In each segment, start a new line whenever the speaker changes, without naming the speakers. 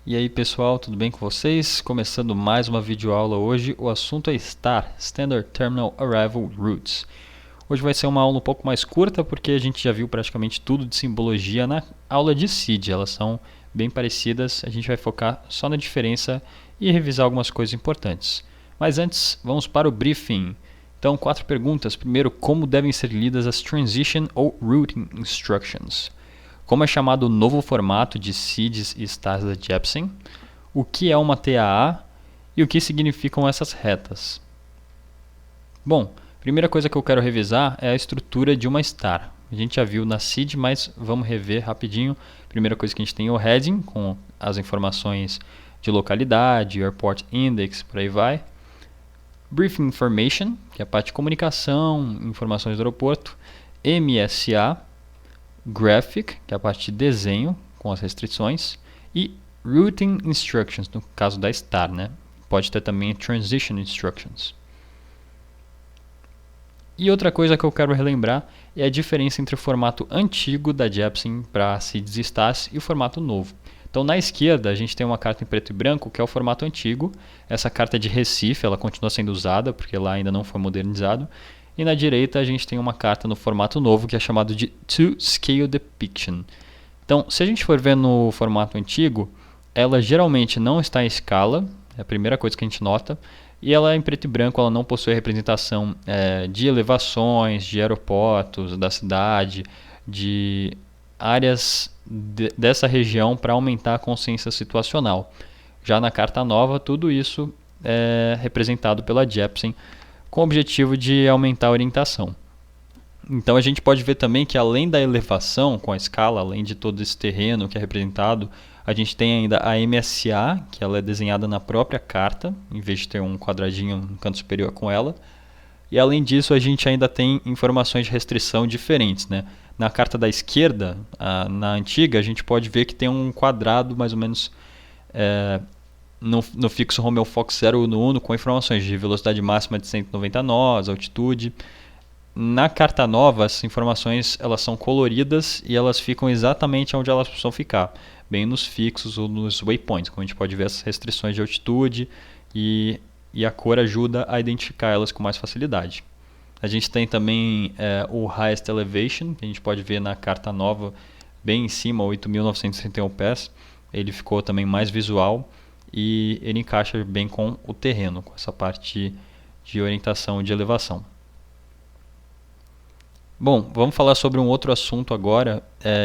E aí pessoal, tudo bem com vocês? Começando mais uma videoaula hoje, o assunto é STAR, Standard Terminal Arrival Routes. Hoje vai ser uma aula um pouco mais curta porque a gente já viu praticamente tudo de simbologia na aula de SID, elas são bem parecidas, a gente vai focar só na diferença e revisar algumas coisas importantes. Mas antes, vamos para o briefing. Então, 4 perguntas. Primeiro, como devem ser lidas as Transition ou Routing Instructions? Como é chamado o novo formato de SIDs e STARs da Jepsen? O que é uma TAA e o que significam essas retas? Bom, primeira coisa que eu quero revisar é a estrutura de uma STAR. A gente já viu na SID, mas vamos rever rapidinho. Primeira coisa que a gente tem é o heading, com as informações de localidade, airport index, por aí vai. Briefing information, que é a parte de comunicação, informações do aeroporto. MSA, graphic, que é a parte de desenho, com as restrições. E routing instructions, no caso da STAR, né? Pode ter também transition instructions. E outra coisa que eu quero relembrar é a diferença entre o formato antigo da Jepsen para SIDs e STARs e o formato novo. Então, na esquerda, a gente tem uma carta em preto e branco, que é o formato antigo. Essa carta é de Recife, ela continua sendo usada, porque lá ainda não foi modernizado. E na direita, a gente tem uma carta no formato novo, que é chamado de To-Scale Depiction. Então, se a gente for ver no formato antigo, ela geralmente não está em escala, é a primeira coisa que a gente nota. E ela é em preto e branco, ela não possui representação de elevações, de aeroportos, da cidade, de áreas dessa região para aumentar a consciência situacional. Já na carta nova, tudo isso é representado pela Jepsen com o objetivo de aumentar a orientação. Então a gente pode ver também que além da elevação com a escala, além de todo esse terreno que é representado, a gente tem ainda a MSA, que ela é desenhada na própria carta, em vez de ter um quadradinho no canto superior com ela. E além disso, a gente ainda tem informações de restrição diferentes, né? Na carta da esquerda, na antiga, a gente pode ver que tem um quadrado mais ou menos no fixo Romeo Fox 011 com informações de velocidade máxima de 190 nós, altitude. Na carta nova, as informações elas são coloridas e elas ficam exatamente onde elas precisam ficar, bem nos fixos ou nos waypoints, como a gente pode ver as restrições de altitude e a cor ajuda a identificar elas com mais facilidade. A gente tem também o Highest Elevation, que a gente pode ver na carta nova, bem em cima, 8.961 pés. Ele ficou também mais visual e ele encaixa bem com o terreno, com essa parte de orientação e de elevação. Bom, vamos falar sobre um outro assunto agora.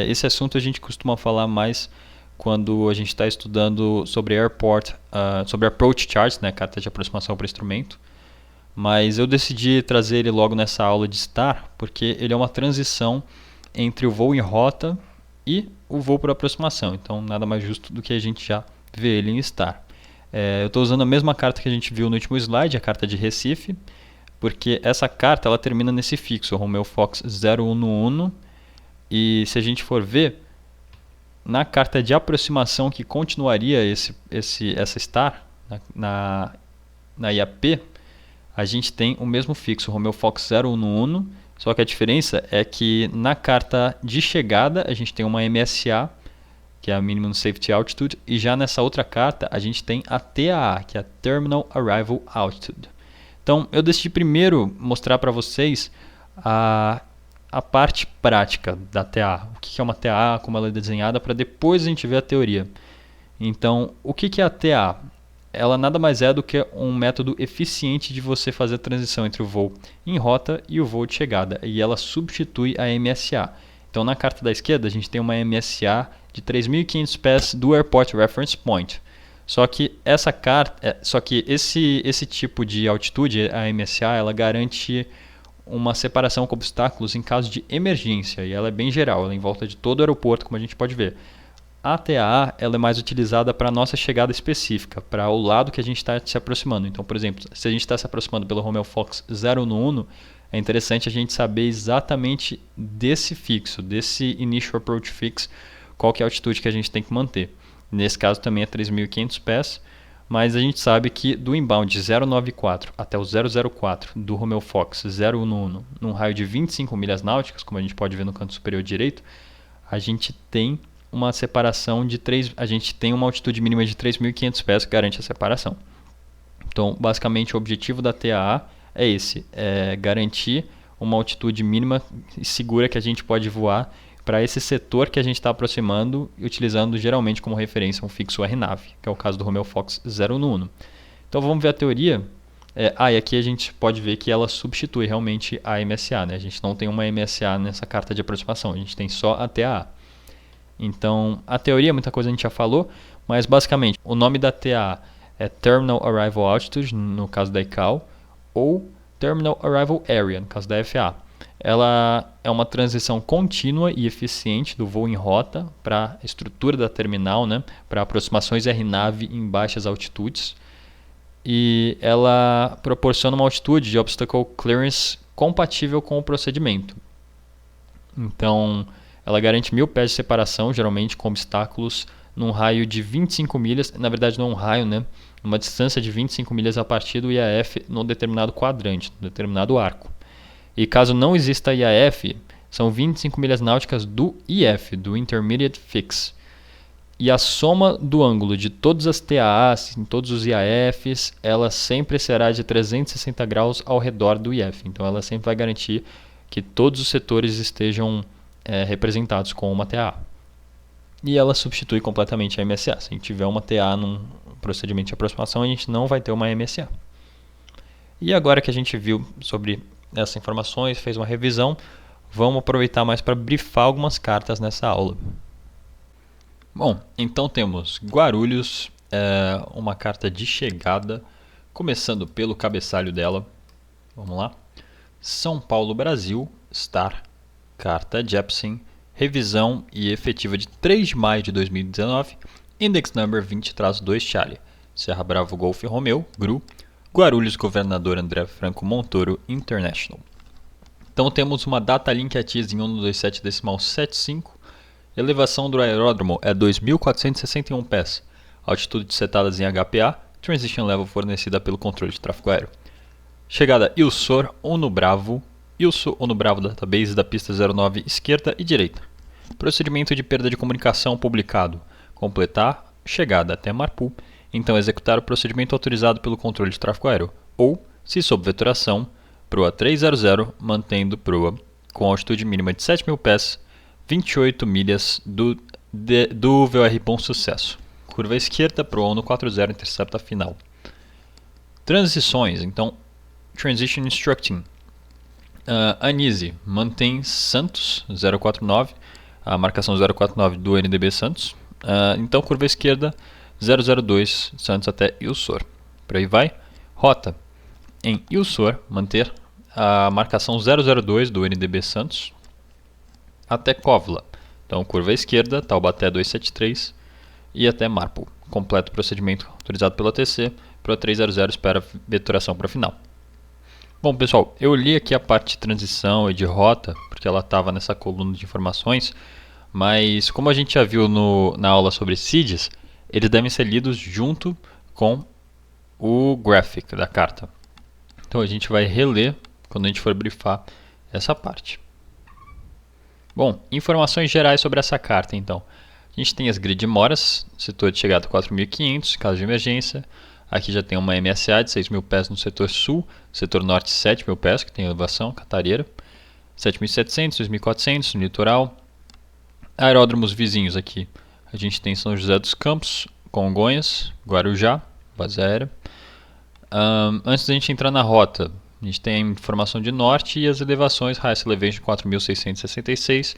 Esse assunto a gente costuma falar mais quando a gente está estudando sobre sobre approach charts, né, carta de aproximação para instrumento. Mas eu decidi trazer ele logo nessa aula de STAR, porque ele é uma transição entre o voo em rota e o voo por aproximação. Então, nada mais justo do que a gente já ver ele em STAR. Eu estou usando a mesma carta que a gente viu no último slide, a carta de Recife, porque essa carta ela termina nesse fixo, Romeo Fox 011, e se a gente for ver, na carta de aproximação que continuaria essa STAR, na IAP, a gente tem o mesmo fixo, Romeo Fox 011, só que a diferença é que na carta de chegada a gente tem uma MSA, que é a Minimum Safety Altitude, e já nessa outra carta a gente tem a TAA, que é a Terminal Arrival Altitude. Então eu decidi primeiro mostrar para vocês a parte prática da TAA, o que é uma TAA, como ela é desenhada, para depois a gente ver a teoria. Então, o que é a TAA? Ela nada mais é do que um método eficiente de você fazer a transição entre o voo em rota e o voo de chegada, e ela substitui a MSA. Então, na carta da esquerda, a gente tem uma MSA de 3.500 pés do Airport Reference Point. Só que esse tipo de altitude, a MSA, ela garante uma separação com obstáculos em caso de emergência, e ela é bem geral, ela é em volta de todo o aeroporto, como a gente pode ver. A TAA ela é mais utilizada para a nossa chegada específica, para o lado que a gente está se aproximando. Então, por exemplo, se a gente está se aproximando pelo Romeo Fox 011, é interessante a gente saber exatamente desse fixo, desse Initial Approach Fix, qual que é a altitude que a gente tem que manter. Nesse caso também é 3.500 pés, mas a gente sabe que do inbound 094 até o 004 do Romeo Fox 011, num raio de 25 milhas náuticas, como a gente pode ver no canto superior direito, a gente tem uma separação de 3, a gente tem uma altitude mínima de 3.500 pés que garante a separação. Então, basicamente, o objetivo da TAA é esse, é garantir uma altitude mínima e segura que a gente pode voar para esse setor que a gente está aproximando, utilizando geralmente como referência um fixo RNAV, que é o caso do Romeo Fox 011. Então vamos ver a teoria. E aqui a gente pode ver que ela substitui realmente a MSA, né? A gente não tem uma MSA nessa carta de aproximação, a gente tem só a TAA. Então, a teoria, muita coisa a gente já falou, mas basicamente o nome da TAA é Terminal Arrival Altitude, no caso da ICAO, ou Terminal Arrival Area, no caso da FAA. Ela é uma transição contínua e eficiente do voo em rota para a estrutura da terminal, né, para aproximações RNAV em baixas altitudes. E ela proporciona uma altitude de obstacle clearance compatível com o procedimento. Então, ela garante 1.000 pés de separação, geralmente com obstáculos num raio de 25 milhas, na verdade não é um raio, né? Uma distância de 25 milhas a partir do IAF num determinado quadrante, num determinado arco. E caso não exista IAF, são 25 milhas náuticas do IF, do Intermediate Fix. E a soma do ângulo de todas as TAAs, em todos os IAFs, ela sempre será de 360 graus ao redor do IF. Então ela sempre vai garantir que todos os setores estejam representados com uma TAA. E ela substitui completamente a MSA. Se a gente tiver uma TAA num procedimento de aproximação, a gente não vai ter uma MSA. E agora que a gente viu sobre essas informações, fez uma revisão, vamos aproveitar mais para brifar algumas cartas nessa aula. Bom, então temos Guarulhos, uma carta de chegada, começando pelo cabeçalho dela. Vamos lá. São Paulo, Brasil, Star, carta Jeppesen, revisão e efetiva de 3 de maio de 2019, index number 20-2 Charlie, Serra Bravo Golf Romeo, GRU, Guarulhos, Governador André Franco Montoro, International. Então temos uma data link ATIS em 127.75, elevação do aeródromo é 2.461 pés, altitude setadas em HPA, transition level fornecida pelo controle de tráfego aéreo. Chegada Ilsor, Ono Bravo, Ilso Ono Bravo Database da pista 09 esquerda e direita. Procedimento de perda de comunicação publicado. Completar, chegada até Marpu, então executar o procedimento autorizado pelo controle de tráfego aéreo, ou, se sob veturação, proa 300, mantendo proa com altitude mínima de 7.000 pés, 28 milhas do VOR Bom Sucesso. Curva esquerda, proa no 40, intercepta final. Transições, então, Transition Instructing. Anise, mantém Santos 049, a marcação 049 do NDB Santos. Então, curva esquerda, 002 Santos até Ilsor. Por aí vai. Rota, em Ilsor, manter a marcação 002 do NDB Santos até Cóvula. Então, curva esquerda, Taubaté 273 e até Marpo. Completo procedimento autorizado pela TC. Pro 300 espera veturação para final. Bom, pessoal, eu li aqui a parte de transição e de rota, porque ela estava nessa coluna de informações, mas como a gente já viu na aula sobre SIDs, eles devem ser lidos junto com o graphic da carta. Então a gente vai reler quando a gente for brifar essa parte. Bom, informações gerais sobre essa carta, então. A gente tem as grid moras, setor de chegada 4.500, caso de emergência. Aqui já tem uma MSA de 6.000 pés no setor sul, setor norte 7.000 pés, que tem elevação, Catareira. 7.700, 2.400 no litoral. Aeródromos vizinhos aqui. A gente tem São José dos Campos, Congonhas, Guarujá, base aérea. Antes da gente entrar na rota, a gente tem a informação de norte e as elevações, highest elevation 4.666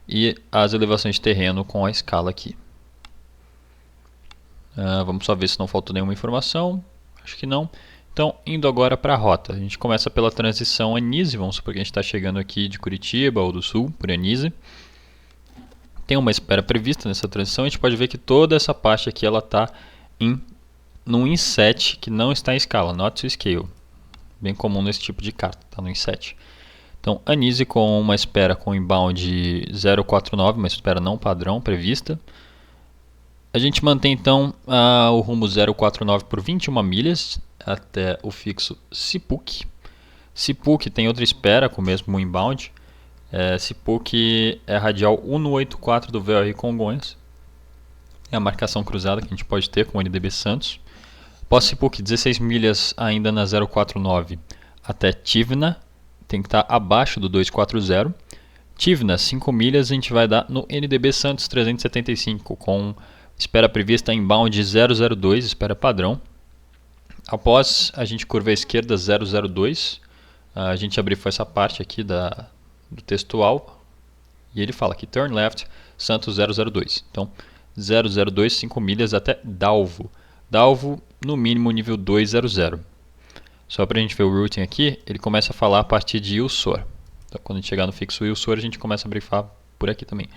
e as elevações de terreno com a escala aqui. Vamos só ver se não faltou nenhuma informação. Acho que não. Então, indo agora para a rota. A gente começa pela transição Anise. Vamos supor que a gente está chegando aqui de Curitiba ou do Sul, por Anise. Tem uma espera prevista nessa transição. A gente pode ver que toda essa parte aqui está num inset que não está em escala, not to scale. Bem comum nesse tipo de carta, está no inset. Então, Anise com uma espera com inbound 049, uma espera não padrão prevista. A gente mantém então o rumo 049 por 21 milhas até o fixo Sipuk. Sipuk tem outra espera com o mesmo inbound. Sipuk é radial 184 do VOR Congonhas. é a marcação cruzada que a gente pode ter com o NDB Santos. Possipuk 16 milhas ainda na 049 até Tivna, tem que estar abaixo do 240. Tivna 5 milhas a gente vai dar no NDB Santos 375 com espera prevista inbound 002, espera padrão. Após a gente curva à esquerda 002, a gente abrifou essa parte aqui do textual e ele fala que turn left Santos 002. Então 002, 5 milhas até Dalvo. Dalvo no mínimo nível 200. Só para a gente ver o routing aqui, ele começa a falar a partir de Ilsor. Então quando a gente chegar no fixo Ilsor, a gente começa a brifar por aqui também.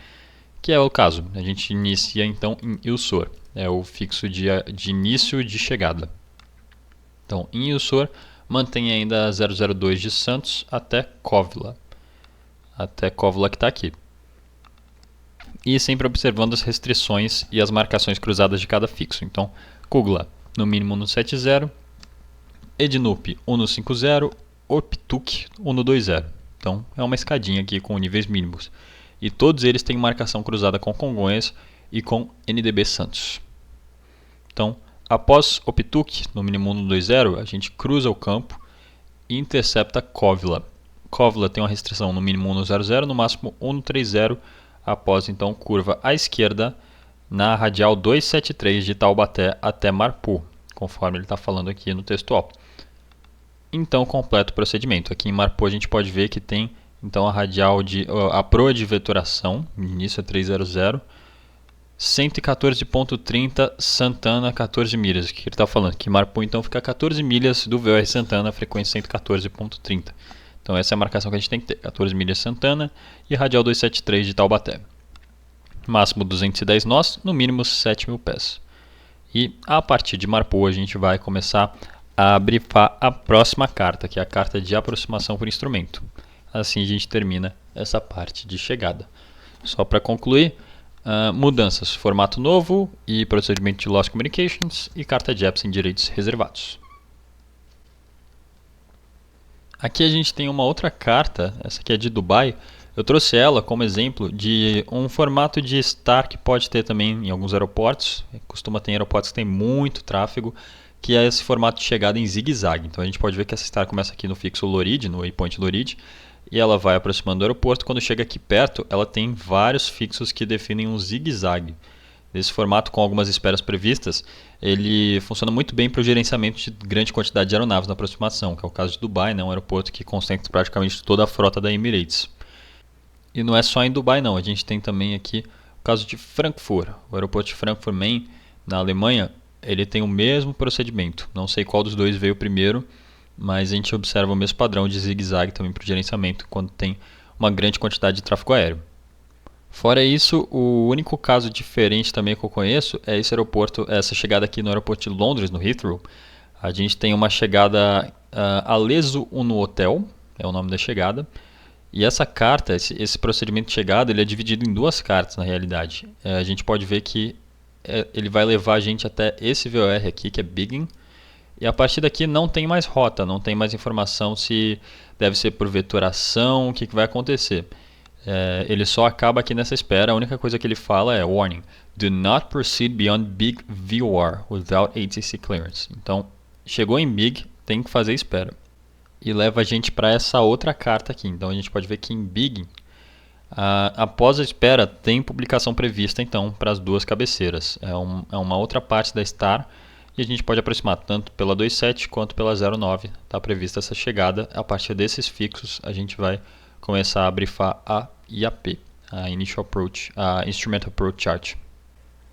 Que é o caso, a gente inicia então em Ilsor. É o fixo de início de chegada. Então, em Ilsor, mantém ainda 002 de Santos até Kovla. Até Kovla que está aqui. E sempre observando as restrições e as marcações cruzadas de cada fixo. Então, Kugla, no mínimo 170. Ednup, 150. Optuk, 120. Então, é uma escadinha aqui com níveis mínimos. E todos eles têm marcação cruzada com Congonhas e com NDB Santos. Então, após Optuk, no mínimo 120, a gente cruza o campo e intercepta Kovla. Kovla tem uma restrição no mínimo 100, no máximo 130, após então curva à esquerda na radial 273 de Taubaté até Marpú, conforme ele está falando aqui no textual. Então, completo o procedimento. Aqui em Marpú a gente pode ver que tem então a radial a proa de vetoração, início é 300, 114.30 Santana 14 milhas. O que ele está falando? Que Marpú então fica 14 milhas do VOR Santana, frequência 114.30. Então essa é a marcação que a gente tem que ter. 14 milhas Santana e radial 273 de Taubaté. Máximo 210 nós, no mínimo 7.000 pés. E a partir de Marpú a gente vai começar a brifar a próxima carta, que é a carta de aproximação por instrumento. Assim a gente termina essa parte de chegada. Só para concluir, mudanças, formato novo e procedimento de Lost Communications e carta de apps em direitos reservados. Aqui a gente tem uma outra carta, essa aqui é de Dubai. Eu trouxe ela como exemplo de um formato de star que pode ter também em alguns aeroportos. Costuma ter aeroportos que tem muito tráfego, que é esse formato de chegada em zigue-zague. Então a gente pode ver que essa star começa aqui no fixo Lorid, no waypoint Lorid, e ela vai aproximando do aeroporto. Quando chega aqui perto, ela tem vários fixos que definem um zigue-zague. Nesse formato, com algumas esperas previstas, ele funciona muito bem para o gerenciamento de grande quantidade de aeronaves na aproximação, que é o caso de Dubai, né? Um aeroporto que concentra praticamente toda a frota da Emirates. E não é só em Dubai não, a gente tem também aqui o caso de Frankfurt. O aeroporto de Frankfurt am Main, na Alemanha, ele tem o mesmo procedimento. Não sei qual dos dois veio primeiro, mas a gente observa o mesmo padrão de zigue-zague também para o gerenciamento quando tem uma grande quantidade de tráfego aéreo. Fora isso, o único caso diferente também que eu conheço é esse aeroporto, essa chegada aqui no aeroporto de Londres, no Heathrow. A gente tem uma chegada Aleso no Hotel, é o nome da chegada. E essa carta, esse procedimento de chegada, ele é dividido em duas cartas na realidade. A gente pode ver que ele vai levar a gente até esse VOR aqui, que é Biggin. E a partir daqui não tem mais rota, não tem mais informação se deve ser por vetoração, o que vai acontecer. Ele só acaba aqui nessa espera. A única coisa que ele fala é Warning, do not proceed beyond Big VOR without ATC clearance. Então, chegou em Big, tem que fazer espera. E leva a gente para essa outra carta aqui. Então a gente pode ver que em Big, após a espera, tem publicação prevista então para as duas cabeceiras. É uma outra parte da Star e a gente pode aproximar tanto pela 27 quanto pela 09. Está prevista essa chegada. A partir desses fixos a gente vai começar a brifar a IAP, a Initial Approach, a Instrument Approach Chart.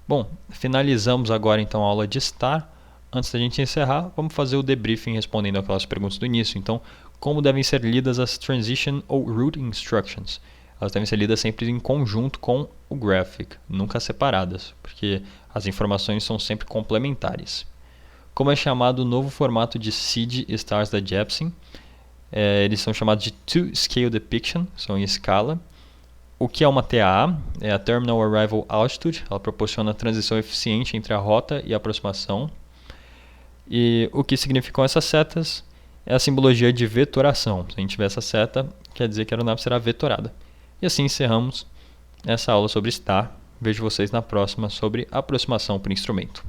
Bom, finalizamos agora então a aula de Star. Antes da gente encerrar, vamos fazer o debriefing respondendo aquelas perguntas do início. Então, como devem ser lidas as Transition ou Route Instructions? Elas devem ser lidas sempre em conjunto com o Graphic, nunca separadas, porque as informações são sempre complementares. Como é chamado o novo formato de SID Stars da Jepsen? Eles são chamados de Two Scale Depiction, são em escala. O que é uma TAA? É a Terminal Arrival Altitude, ela proporciona transição eficiente entre a rota e a aproximação. E o que significam essas setas é a simbologia de vetoração. Se a gente tiver essa seta, quer dizer que a aeronave será vetorada. E assim encerramos essa aula sobre Star. Vejo vocês na próxima sobre aproximação por instrumento.